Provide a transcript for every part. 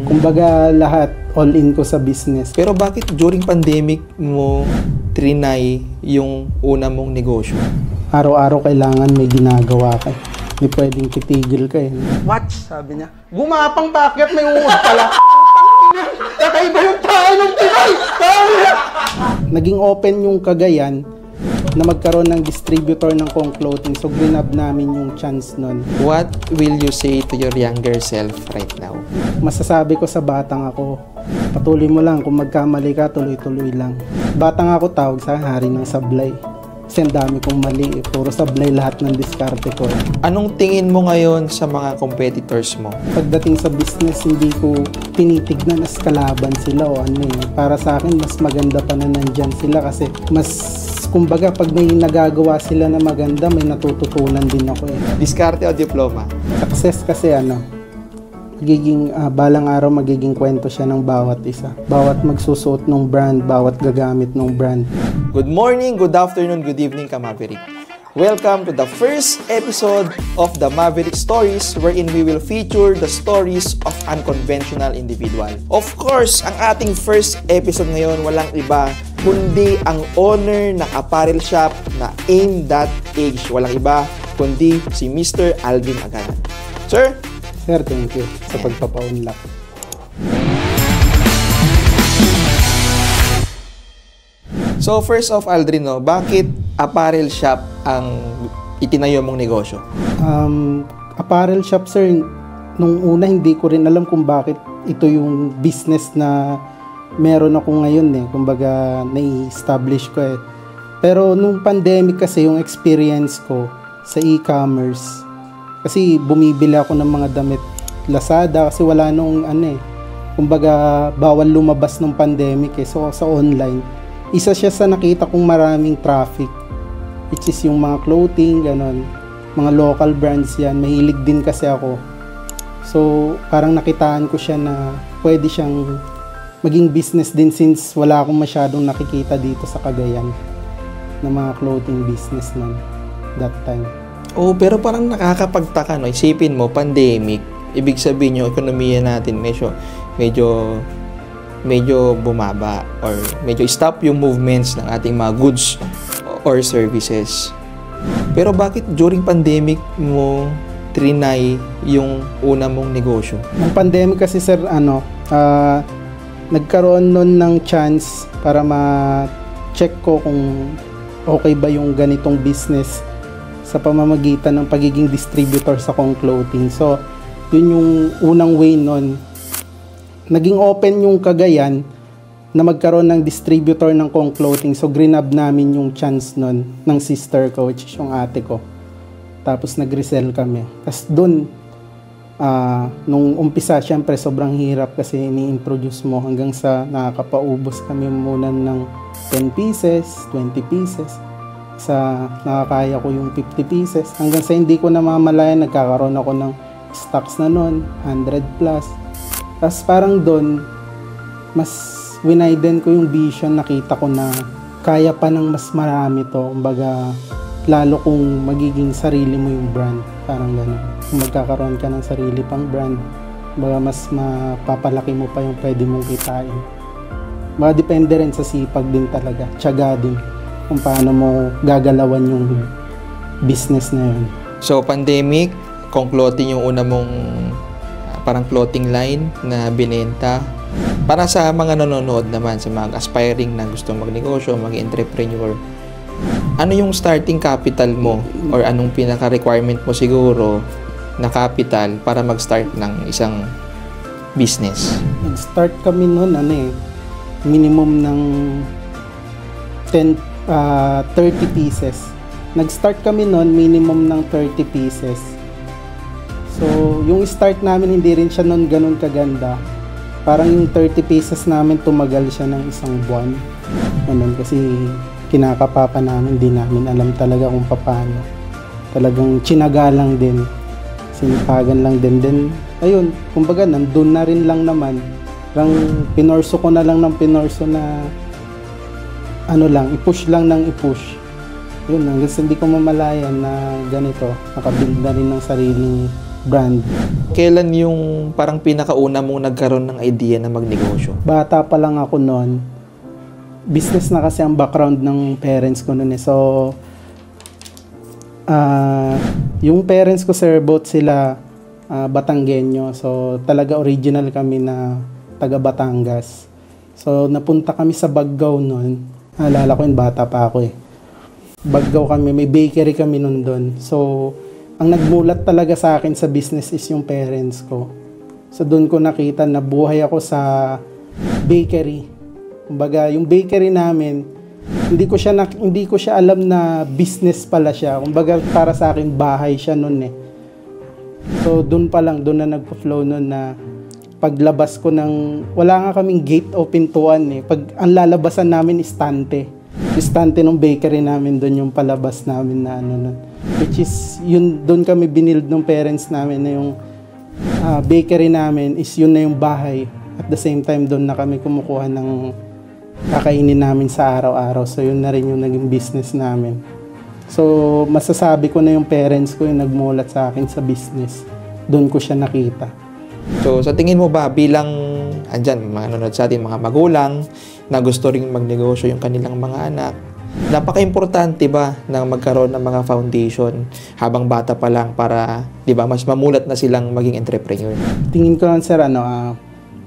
Kumbaga lahat, all in ko sa business. Pero bakit during pandemic mo trinay yung una mong negosyo? Araw-araw kailangan may ginagawa ka. Hindi pwedeng titigil ka eh. Watch, sabi niya. Gumapang pakyat, may uod pala. Kakaiba yung tao ng Pinoy! Naging open yung Cagayan na magkaroon ng distributor ng Kong Clothing. So, grinab namin yung chance nun. What will you say to your younger self right now? Masasabi ko sa batang ako, patuloy mo lang. Kung magkamali ka, tuloy-tuloy lang. Batang ako tawag sa hari ng sablay. Kasi ang dami kong mali. Puro sablay lahat ng diskarte ko. Anong tingin mo ngayon sa mga competitors mo? Pagdating sa business, hindi ko tinitignan as kalaban sila o ano eh. Para sa akin, mas maganda pa na nandyan sila kasi mas, kumbaga, pag may nagagawa sila na maganda, may natututunan din ako eh. Diskarte o diploma? Success kasi magiging, balang araw magiging kwento siya ng bawat isa. Bawat magsusuot ng brand, bawat gagamit ng brand. Good morning, good afternoon, good evening ka Maverick. Welcome to the first episode of the Maverick Stories wherein we will feature the stories of unconventional individual. Of course, ang ating first episode ngayon walang iba kundi ang owner ng apparel shop na Aim.Age. Walang iba kundi si Mr. Alvin Agaran. Sir? Sir, thank you sa pagpapaunlak. So first off, Aldrin, bakit apparel shop ang itinayo mong negosyo? Apparel shop, sir, nung una hindi ko rin alam kung bakit ito yung business na meron ako ngayon eh. Kumbaga, nai-establish ko eh. Pero nung pandemic kasi yung experience ko sa e-commerce, kasi bumibili ako ng mga damit Lazada kasi wala nung kumbaga bawal lumabas nung pandemic eh. So sa online, isa siya sa nakita kong maraming traffic, which is yung mga clothing, ganon. Mga local brands yan. Mahilig din kasi ako. So, parang nakitaan ko siya na pwede siyang maging business din since wala akong masyadong nakikita dito sa Cagayan na mga clothing business nun that time. Oh, pero parang nakakapagtaka, no? Isipin mo, pandemic, ibig sabihin yung ekonomiya natin medyo bumaba or medyo stop yung movements ng ating mga goods or services. Pero bakit during pandemic mo trinay yung una mong negosyo? Ang pandemic kasi, sir, nagkaroon nun ng chance para ma-check ko kung okay ba yung ganitong business sa pamamagitan ng pagiging distributor sa Kong Clothing. So, yun yung unang way nun. Naging open yung Cagayan na magkaroon ng distributor ng Kong Clothing. So, grinab namin yung chance nun ng sister ko, which is yung ate ko. Tapos, nag-resell kami. Tapos, dun, nung umpisa, syempre, sobrang hirap kasi ini-introduce mo hanggang sa nakakapaubos kami muna ng 10 pieces, 20 pieces. Sa nakakaya ko yung 50 pieces. Hanggang sa hindi ko namamalayan, nagkakaroon ako ng stocks na nun, 100 plus. Tapos parang doon, mas winaiden ko yung vision, nakita ko na kaya pa ng mas marami to. Kumbaga, lalo kung magiging sarili mo yung brand. Parang gano'n. Kung magkakaroon ka ng sarili pang brand, kumbaga mas mapapalaki mo pa yung pwede mong kitain. Kumbaga, depende rin sa sipag din talaga. Tiyaga din kung paano mo gagalawan yung business na yun. So, pandemic, Kong Clothing yung una mong parang clothing line na binenta. Para sa mga nanonood naman, sa mga aspiring na gustong magnegosyo, mag-entrepreneur, ano yung starting capital mo or anong pinaka-requirement mo siguro na capital para mag-start ng isang business? Nag-start kami noon, minimum ng 30 pieces. Nag-start kami noon, minimum ng 30 pieces. So, yung start namin, hindi rin siya noon ganun kaganda. Parang yung 30 pieces namin, tumagal siya ng isang buwan. Ganun, kasi kinakapapa namin, di namin alam talaga kung paano. Talagang tsinaga lang din. Sinipagan lang din. Then, ayun, kumbaga, nandun na rin lang naman. Parang pinorso ko na lang ng pinorso na i-push lang ng i-push. Yun, hanggang hindi ko mamalayan na ganito, nakabuild na rin ng sariling brand. Kailan yung parang pinakauna mong nagkaroon ng idea na magnegosyo? Bata pa lang ako noon. Business na kasi ang background ng parents ko noon eh. So, yung parents ko, sir, both sila Batanggenyo. So, talaga original kami na taga Batangas. So, napunta kami sa Baggao noon. Alala ko yun, bata pa ako eh. Baggao kami, may bakery kami noon doon. So, ang nagmulat talaga sa akin sa business is yung parents ko. So, doon ko nakita na buhay ako sa bakery. Kumbaga, yung bakery namin, hindi ko siya alam na business pala siya. Kumbaga, para sa akin, bahay siya noon eh. So, doon pa lang, doon na nagpa-flow noon na paglabas ko ng, wala nga kaming gate o pintuan eh. Ang lalabasan namin, istante. Istante ng bakery namin, doon yung palabas namin na ano nun. Which is, yun, doon kami binild ng parents namin na yung bakery namin is yun na yung bahay. At the same time, doon na kami kumukuha ng kakainin namin sa araw-araw. So, yun na rin yung naging business namin. So, masasabi ko na yung parents ko yung nagmulat sa akin sa business. Doon ko siya nakita. So, sa tingin mo ba bilang, andyan, mga nanonood sa atin, mga magulang, na gusto ring magnegosyo yung kanilang mga anak, napaka-importante ba na magkaroon ng mga foundation habang bata pa lang para, di ba, mas mamulat na silang maging entrepreneur? Tingin ko lang, sir,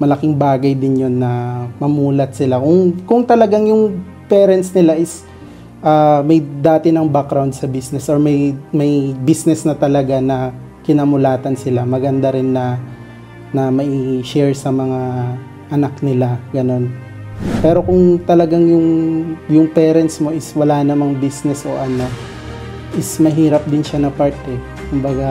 malaking bagay din yun na mamulat sila. Kung talagang yung parents nila is may dati ng background sa business or may business na talaga na kinamulatan sila, maganda rin na may share sa mga anak nila, ganon. Pero kung talagang yung parents mo is wala namang business o is mahirap din siya na part eh. Kumbaga,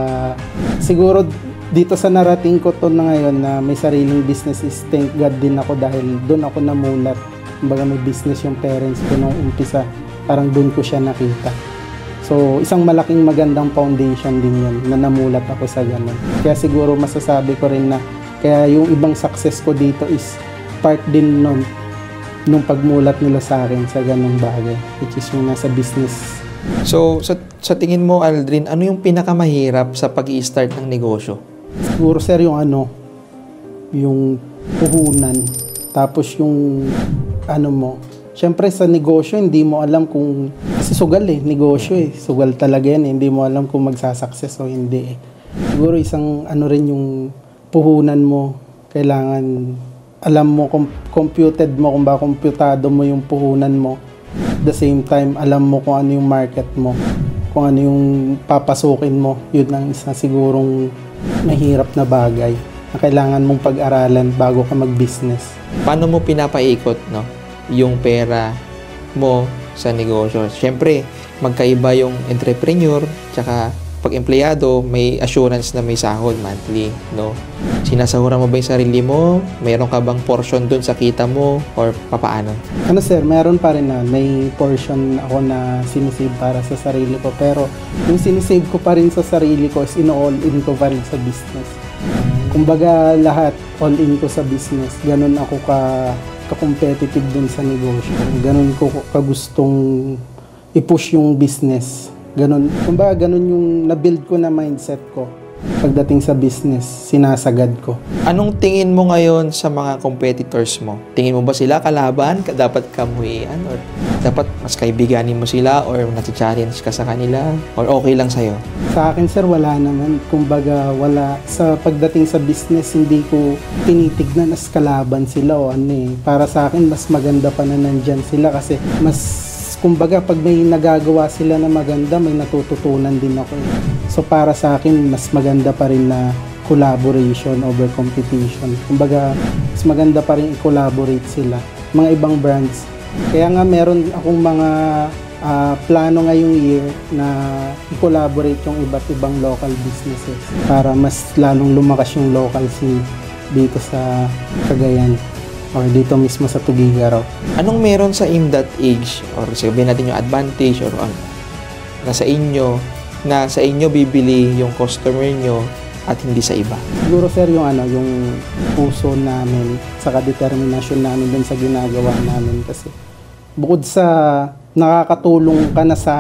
siguro dito sa narating ko to na ngayon na may sariling business is thank God din ako dahil doon ako namulat. Kumbaga may business yung parents ko nung umpisa. Parang doon ko siya nakita. So, isang malaking magandang foundation din yun na namulat ako sa ganun. Kaya siguro masasabi ko rin na kaya yung ibang success ko dito is part din nung pagmulat nila sa akin sa ganung bagay, which is yung nasa business. So, sa tingin mo, Aldrin, ano yung pinakamahirap sa pag-i-start ng negosyo? Siguro, sir, yung puhunan. Tapos yung Siyempre sa negosyo, hindi mo alam kung, kasi sugal negosyo sugal talaga yan hindi mo alam kung magsasucess o hindi Siguro isang rin yung puhunan mo, kailangan alam mo, computed mo, kung ba komputado mo yung puhunan mo. At the same time, alam mo kung ano yung market mo, kung ano yung papasukin mo. Yun ang isa sigurong mahirap na bagay na kailangan mong pag-aralan bago ka mag-business. Paano mo pinapaikot, yung pera mo sa negosyo? Siyempre, magkaiba yung entrepreneur tsaka pag empleyado, may assurance na may sahod monthly, Sinasahuran mo ba yung sarili mo? Mayroon ka bang portion dun sa kita mo? Or papaano? Sir, meron pa rin may portion ako na sinisave para sa sarili ko. Pero yung sinisave ko pa rin sa sarili ko is all-in ko pa rin sa business. Kumbaga lahat, all-in ko sa business. Ganun ako ka-competitive dun sa negosyo. Ganun ko kagustong i-push yung business. Ganun. Kumbaga, ganun yung na-build ko na mindset ko. Pagdating sa business, sinasagad ko. Anong tingin mo ngayon sa mga competitors mo? Tingin mo ba sila kalaban? Dapat kamuhian? Or dapat mas kaibiganin mo sila? Or nati-challenge ka sa kanila? Or okay lang sa'yo? Sa akin, sir, wala naman. Kumbaga, wala. Sa pagdating sa business, hindi ko tinitignan as kalaban sila o Para sa akin, mas maganda pa na nandyan sila kasi kumbaga, pag may nagagawa sila na maganda, may natututunan din ako. So, para sa akin, mas maganda pa rin na collaboration over competition. Kumbaga, mas maganda pa rin i-collaborate sila. Mga ibang brands. Kaya nga, meron akong mga plano ngayong year na i-collaborate yung iba't ibang local businesses para mas lalong lumakas yung local scene dito sa Cagayan. Or dito mismo sa Tugigaraw. Anong meron sa in.age or sabihin natin yung advantage or na sa inyo bibili yung customer nyo at hindi sa iba? Siguro, sir, yung puso namin, saka determinasyon namin dun sa ginagawa namin kasi bukod sa nakakatulong ka na sa,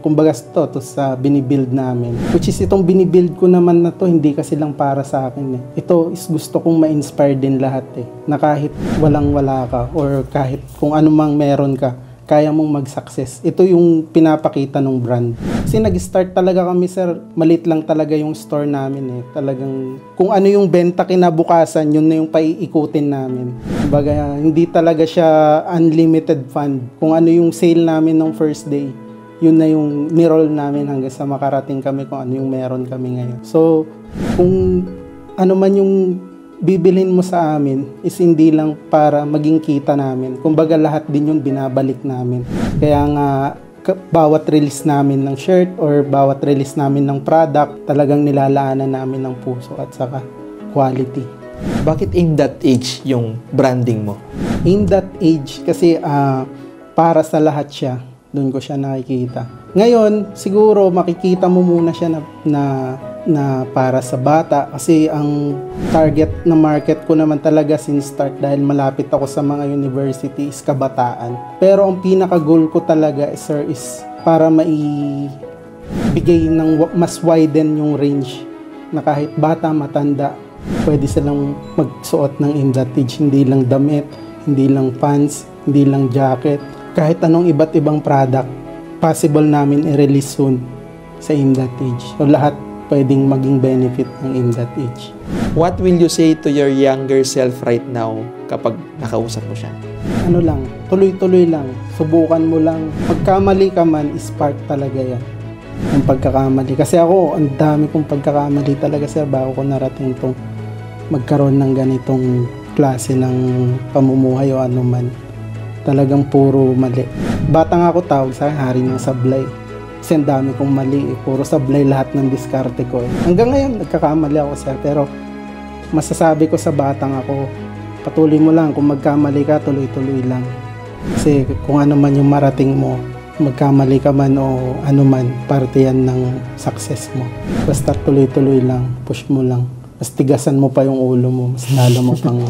kumbaga to sa binibuild namin. Which is itong binibuild ko naman na to, hindi kasi lang para sa akin eh. Ito is gusto kong ma-inspire din lahat eh. Na kahit walang-wala ka or kahit kung anumang meron ka, kaya mong mag-success. Ito yung pinapakita ng brand. Kasi nag-start talaga kami, sir, maliit lang talaga yung store namin eh. Talagang kung ano yung benta kinabukasan, yun na yung paiikutin namin. Kumbaga, hindi talaga siya unlimited fund. Kung ano yung sale namin ng first day, yun na yung niroll namin hanggang sa makarating kami kung ano yung meron kami ngayon. So, kung ano man yung bibilhin mo sa amin is hindi lang para maging kita namin. Kumbaga lahat din yun binabalik namin. Kaya nga bawat release namin ng shirt or bawat release namin ng product, talagang nilalaanan namin ng puso at saka quality. Bakit Aim That Age yung branding mo? Aim That Age kasi para sa lahat siya. Doon ko siya nakikita. Ngayon, siguro makikita mo muna siya na para sa bata kasi ang target na market ko naman talaga since start dahil malapit ako sa mga university is kabataan. Pero ang pinaka-goal ko talaga, sir, is para maibigay ng mas widen yung range na kahit bata, matanda, pwede silang magsuot ng Aim That Age. Hindi lang damit, hindi lang pants, hindi lang jacket. Kahit anong iba't ibang product, possible namin i-release soon sa Aim That Age. So lahat pwedeng maging benefit ng Aim That Age. What will you say to your younger self right now kapag nakausap mo siya? Ano lang, tuloy-tuloy lang. Subukan mo lang. Pagkamali ka man, is part talaga yan. Yung pagkakamali. Kasi ako, ang dami kong pagkakamali talaga sir bago ko narating itong magkaroon ng ganitong klase ng pamumuhay o anuman. Talagang puro mali. Bata nga ako tawag sa hari ng sablay. Kasi ang dami kong mali eh. Puro sablay lahat ng diskarte ko eh. Hanggang ngayon, nagkakamali ako sir. Pero masasabi ko sa batang ako, patuloy mo lang. Kung magkamali ka, tuloy-tuloy lang. Kasi kung ano man yung marating mo, magkamali ka man o ano man, parte yan ng success mo. Basta tuloy-tuloy lang. Push mo lang. Mas tigasan mo pa yung ulo mo. Mas lalo mo pang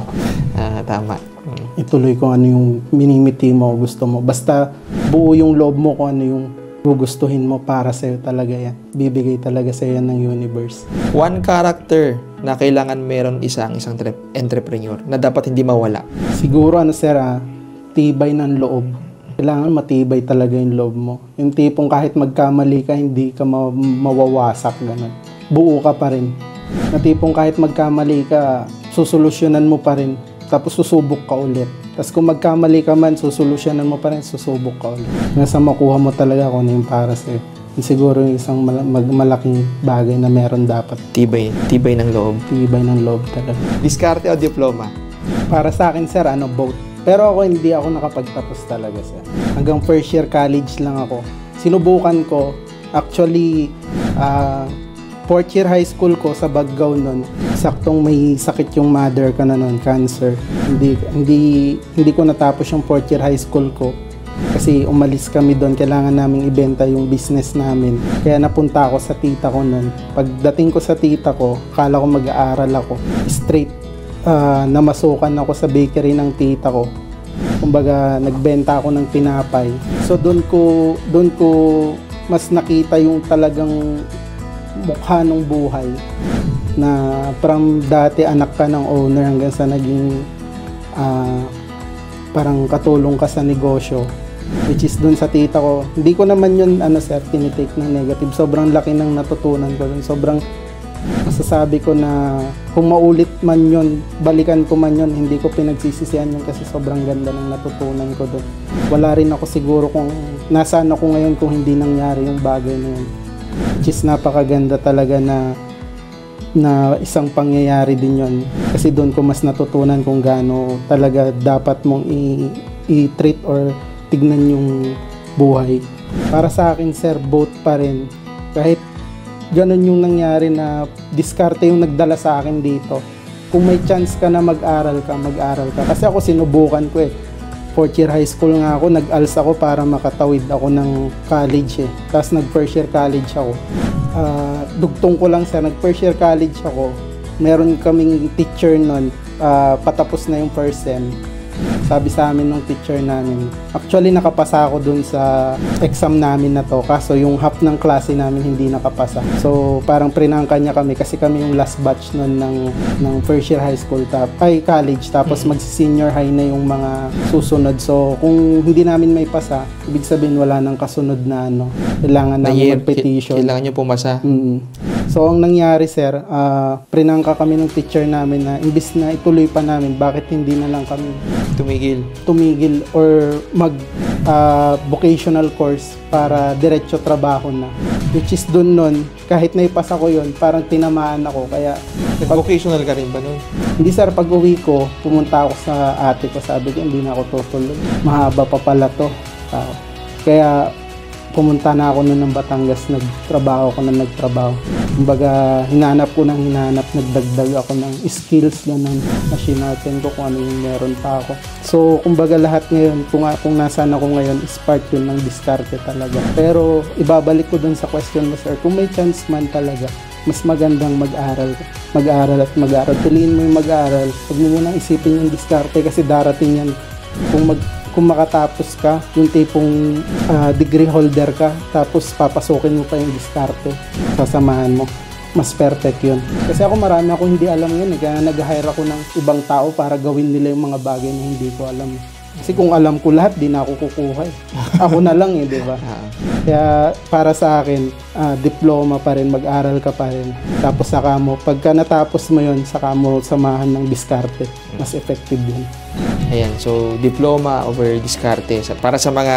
Tama. ituloy kung ano yung minimiti mo, gusto mo. Basta buo yung loob mo kung ano yung gugustuhin mo para sa'yo talaga yan. Bibigay talaga sa'yo yan ng universe. One character na kailangan meron isang entrepreneur na dapat hindi mawala. Siguro sir, tibay ng loob. Kailangan matibay talaga yung loob mo. Yung tipong kahit magkamali ka, hindi ka mawawasak. Ganun. Buo ka pa rin. Na tipong kahit magkamali ka, susolusyonan mo pa rin. Tapos susubok ka ulit. Tapos kung magkamali ka man, susolusyonan mo pa rin, susubok ka ulit. Nasa makuha mo talaga kung ano yung para sa'yo. Siguro yung isang malaking bagay na meron dapat. Tibay ng loob. Tibay ng loob talaga. Diskarte o diploma? Para sa akin, sir, both. Pero ako, hindi ako nakapagtapos talaga, sir. Hanggang first year college lang ako. Sinubukan ko. Actually, fourth year high school ko sa Baggao nun, saktong may sakit yung mother ko na nun, cancer. Hindi ko natapos yung fourth year high school ko kasi umalis kami doon, kailangan naming ibenta yung business namin. Kaya napunta ako sa tita ko nun. Pagdating ko sa tita ko, akala ko mag-aaral ako. Straight namasukan ako sa bakery ng tita ko. Kumbaga, nagbenta ako ng tinapay. So doon ko mas nakita yung talagang mukha ng buhay na from dati anak ka ng owner hanggang sa naging parang katulong ka sa negosyo, which is dun sa tita ko. Hindi ko naman yun sir, tinitake ng negative. Sobrang laki ng natutunan ko dun. Sobrang masasabi ko na kung maulit man yun, balikan ko man yun, hindi ko pinagsisisihan yun kasi sobrang ganda ng natutunan ko dun. Wala rin ako siguro kung nasaan ako ngayon kung hindi nangyari yung bagay na yun. Which is napakaganda talaga na isang pangyayari din yon kasi doon ko mas natutunan kung gaano talaga dapat mong i-treat or tignan yung buhay. Para sa akin sir, both pa rin. Kahit ganun yung nangyari na diskarte yung nagdala sa akin dito. Kung may chance ka na mag-aral ka. Kasi ako sinubukan ko eh. Fourth year high school nga ako, nag-ALS ako para makatawid ako ng college eh. Tapos nag-first year college ako. Dugtong ko lang sa nag-first year college ako. Meron kaming teacher nun, patapos na yung first sem. Sabi sa amin ng teacher namin, actually nakapasa ako dun sa exam namin na to, kaso yung half ng klase namin hindi nakapasa. So parang prinangka niya kami kasi kami yung last batch nun ng first year high school, college, tapos magsi-senior high na yung mga susunod. So kung hindi namin may pasa, ibig sabihin wala nang kasunod na kailangan namin mag-petition. Kailangan nyo pumasa. So ang nangyari, sir, prinangka kami ng teacher namin na imbis na ituloy pa namin, bakit hindi na lang kami tumigil or mag vocational course para diretso trabaho na. Which is dun nun, kahit naipasa ko yun, parang tinamaan ako. Kaya Vocational ka rin ba nun? hindi, sir, pag uwi ko, pumunta ako sa ate ko, sabi ko hindi na ako tutuloy. Mahaba pa pala to. Kaya pumunta na ako noon ng Batangas, nagtrabaho. Kumbaga, hinanap, nagdagdag ako ng skills ganun, machine natin ko kung ano yung meron pa ako. So, kumbaga lahat ngayon, kung nasaan ako ngayon, is part yun ng diskarte talaga. Pero, ibabalik ko dun sa question mo, sir, kung may chance man talaga, mas magandang mag-aral. Piliin mo yung mag-aral. Huwag mo munang isipin yung diskarte kasi darating yan. Kung makatapos ka, yung tipong degree holder ka, tapos papasukin mo pa yung diskarte, sasamahan mo, mas perfect yun. Kasi marami akong hindi alam yun, kaya nag-hire ako ng ibang tao para gawin nila yung mga bagay na hindi ko alam. Kasi kung alam ko lahat, di na ako kukuha. Ako na lang di ba? Kaya para sa akin, diploma pa rin, mag-aral ka pa rin. Tapos saka mo, pagka natapos mo yun, saka mo samahan ng diskarte. Mas effective yun. Ayan, so diploma over diskarte. Para sa mga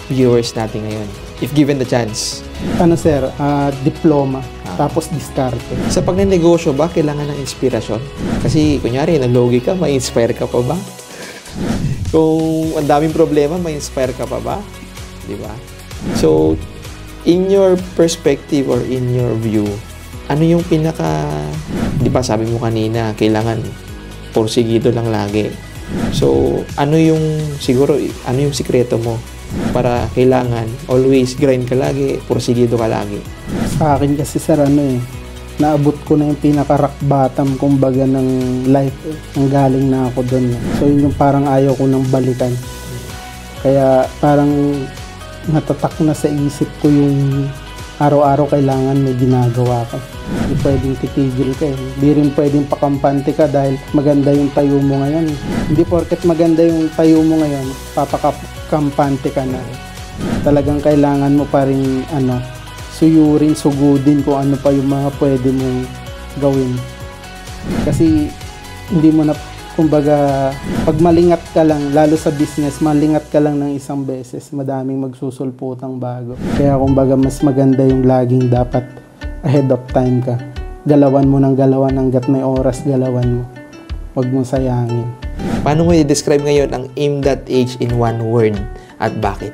viewers natin ngayon, if given the chance. Sir, diploma, tapos diskarte. Sa pagnenegosyo ba, kailangan ng inspirasyon? Kasi kunyari, nalogi ka, ma-inspire ka pa ba? Kung ang daming problema, ma-inspire ka pa ba? Di ba? So, in your perspective or in your view, ano yung di ba sabi mo kanina, kailangan porsigido lang lagi. So, ano yung sikreto mo para kailangan always grind ka lagi, porsigido ka lagi? Sa akin kasi, sir, naabot ko na yung pinaka-rock bottom, kumbaga, ng life. Ang galing na ako doon. So, yun yung parang ayaw ko nang balikan. Kaya, parang natatak na sa isip ko yung araw-araw kailangan may ginagawa ka. Hindi pwedeng titigil ka eh. Hindi rin pwedeng pakampante ka dahil maganda yung tayo mo ngayon. Hindi porket maganda yung tayo mo ngayon, papakampante ka na. Talagang kailangan mo pa rin, sugudin kung ano pa yung mga pwede mong gawin. Kasi hindi mo na, kumbaga, pag malingat ka lang, lalo sa business, malingat ka lang ng isang beses, madaming magsusulputang bago. Kaya kumbaga, mas maganda yung laging dapat ahead of time ka. Galawan mo ng galawan hanggat may oras, galawan mo. Huwag mong sayangin. Paano mo i-describe ngayon ang aim.age in one word at bakit?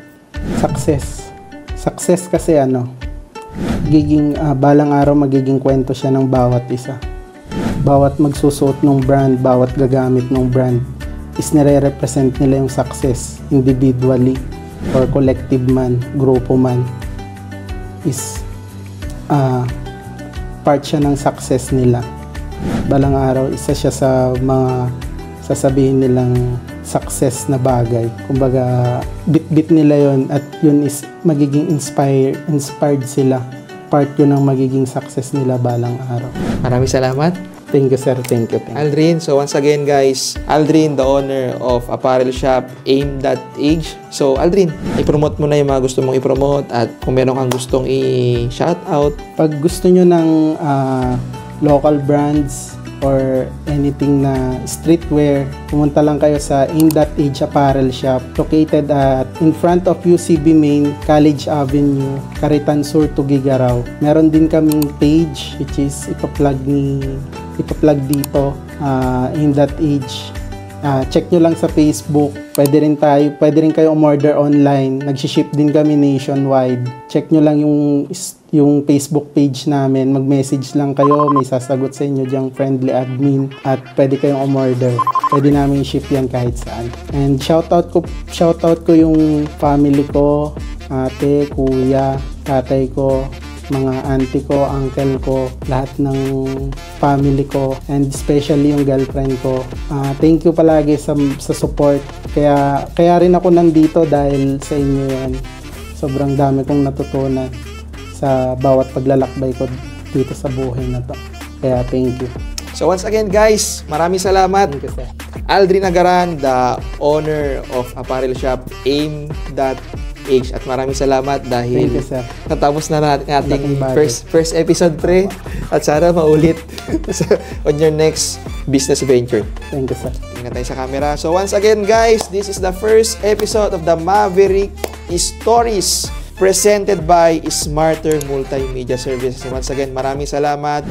Success. Success kasi balang araw magiging kwento siya ng bawat isa. Bawat magsusuot ng brand, bawat gagamit ng brand is nire-represent nila yung success individually or collective man, grupo man, is part siya ng success nila. Balang araw, isa siya sa mga sasabihin nilang success na bagay. Kumbaga, bit-bit nila yon at yun is magiging inspired sila. Part yun ng magiging success nila balang araw. Maraming salamat. Thank you, sir. Thank you. Aldrin, so once again guys, Aldrin, the owner of apparel shop aim.age. So Aldrin, i-promote mo na yung mga gusto mong i-promote at kung meron kang gustong i-shoutout. Pag gusto nyo ng local brands or anything na streetwear, pumunta lang kayo sa aim.age apparel shop located at in front of UCB Main, College Avenue, Caritan Sur, Tugigaraw. Meron din kaming page which is ipa-plug dito, aim.age. Check nyo lang sa Facebook. Pwede rin kayo umorder online. Nag-ship din kami nationwide. Check nyo lang yung Facebook page namin. Mag-message lang kayo. May sasagot sa inyo diyang friendly admin. At pwede kayong umorder. Pwede namin ship yan kahit saan. And shoutout ko yung family ko. Ate, kuya, tatay ko, mga auntie ko, uncle ko, lahat ng family ko, and especially yung girlfriend ko. Thank you palagi sa support. Kaya rin ako nandito dahil sa inyo yan. Sobrang dami kong natutunan sa bawat paglalakbay ko dito sa buhay na to. Kaya thank you. So once again guys, maraming salamat. Thank you, sir. Aldrin Agaran, the owner of apparel shop aim.h, at maraming salamat dahil Thank you, sir. natapos na natin ating Laking bagay. first episode, pre, at sana maulit on your next business venture. Thank you, sir. Tingnan tayo sa camera. So once again guys, this is the first episode of the Maverick Stories presented by Smarter Multimedia Services. Once again, maraming salamat.